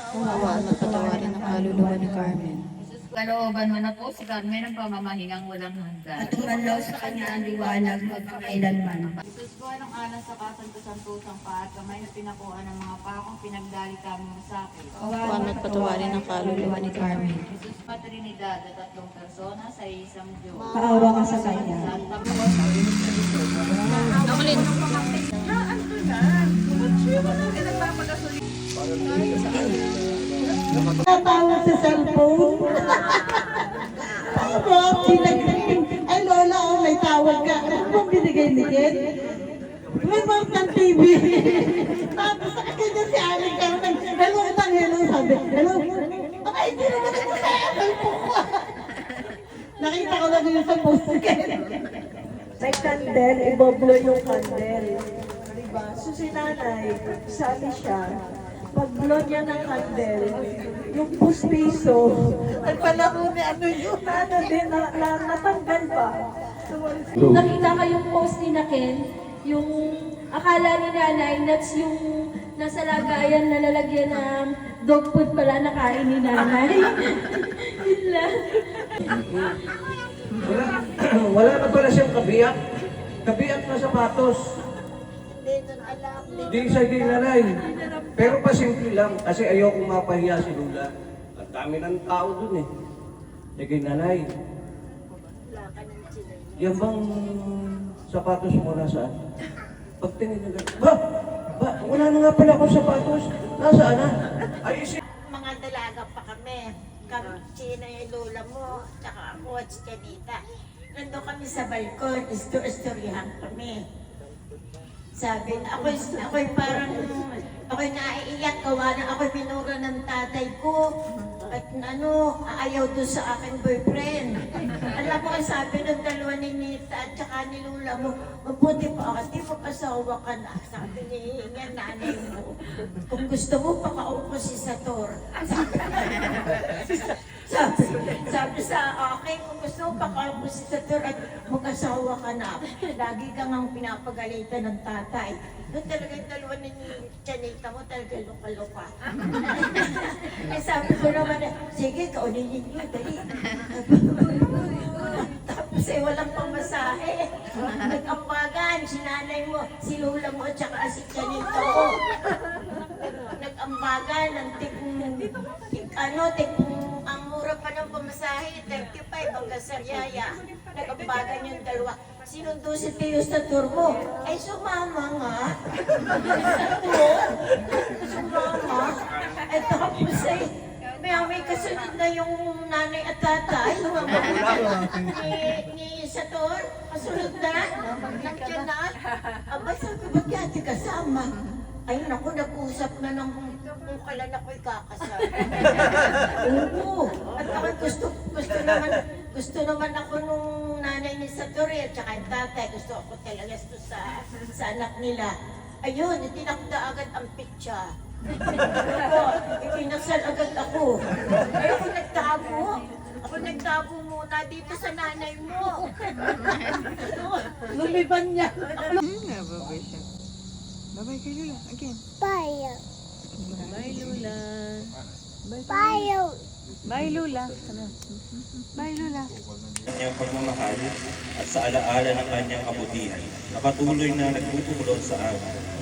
Kaawaan at patawarin ang kaluluwa ni Carmen. Kalooban mo na po si Carmen ang pamamahingang walang hanggan. At tumanlaw sa kanya ang liwanag magpakailanman. Jesus po, anong alas sa kasanto-santosang pa at kamay na pinakuha ng mga pakong pinagdalita mo sa akin. Kaawaan at patawarin ang kaluluwa ni Carmen. Jesus pa, Trinidad at tatlong persona sa isang Diyos. Paawa ka sa kanya. Santa Claus, Nakulin. Natawag sa cellphone. Tapos, sinagsaling, ay Lola, oh, may tawag ka. Ano bang binigay ni Jen? May Mountain TV. Tapos, nakakita si Aling Carmen. Hello, utang, hello, sabi. Hello. Baka hindi naman ako sa cellphone ko. Nakita ko lang yun sa post ko. May candle, iboblo yung candle. Diba? So si nanay, sabi siya, pag blow niya ng candle, yung pustiso, Nagpalaro ni ano yun. natanggal ba? Nakita ko yung post ni Ken, yung akala ni nanay, that's yung nasa lagayan na lalagyan ng dog food pala nakain ni nanay. Yun lang. Wala na pala siyang kabiyak. Kabiyak na sapatos. Di sa dinalay. Pero pasimple lang kasi ayoko mapahiya si Lula. Ang dami ng tao dun eh. Sige nanay. Yan bang sapatos mo nasaan? Pagtingin na gano'n. Ba, wala na nga pala akong sapatos. Nasaan na? Ay, Mga dalaga pa kami. Sino yung lola mo, tsaka ako at si Janita. Nandun kami sa balkon, istoryahan kami. Sabi, ako'y parang, ako'y naiiyak, gawa na ako'y pinura ng tatay ko. At ayaw doon sa aking boyfriend. Alam mo, sabi ng dalawa ni Nita at saka ni Lola mo, mabuti pa ako, di mo kasawa ka na. Sabi niya, nanay mo, kung gusto mo, pakaupo si Sator. Sabi sa akin, kung gusto mo, pakaupo si Sator at mag-asawa ka na. Lagi kang ang pinapagalitan ng tatay. Doon talaga yung dalawa ni Janita mo, talaga luka-luka. Eh sabi ko naman, sige, kaunin ninyo, dali. Tapos walang pamasahe. Nag-ambagan, si nanay mo, si Lola mo, at saka si Janita mo. Nag-ambagan ng ang mura pa ng pamasahe, 35 hanggang Sariaya. Nag-ambagan yung dalawa. Sinundo si Tio sa turbo. Ay, sumama nga. Sumama. At tapos may kasunod na yung nanay at tatay. Ni Sator, kasunod na. Nandiyan na. Aba, sabi ko, ba't yati kasama? Ayun ako, nag-usap na ng kung kailan ako'y kakasal. Oo. At ako gusto naman ako nung nanay ni Sator at saka yung tatay. Gusto ako talaga sa anak nila. Ayun, itinakda agad ang pitsa. Ipinasal agad ako. Ay, ako nagtago. Ako nagtago muna dito sa nanay mo. Lumiban niya. Bye-bye kay Lula. Again. Bye. Bye, Lula. Bye. Bye, Lula. Bye, Lula. Kanyang pagmamahal at sa alaala ng kanyang kabutihan na patuloy na nagtutulong sa amin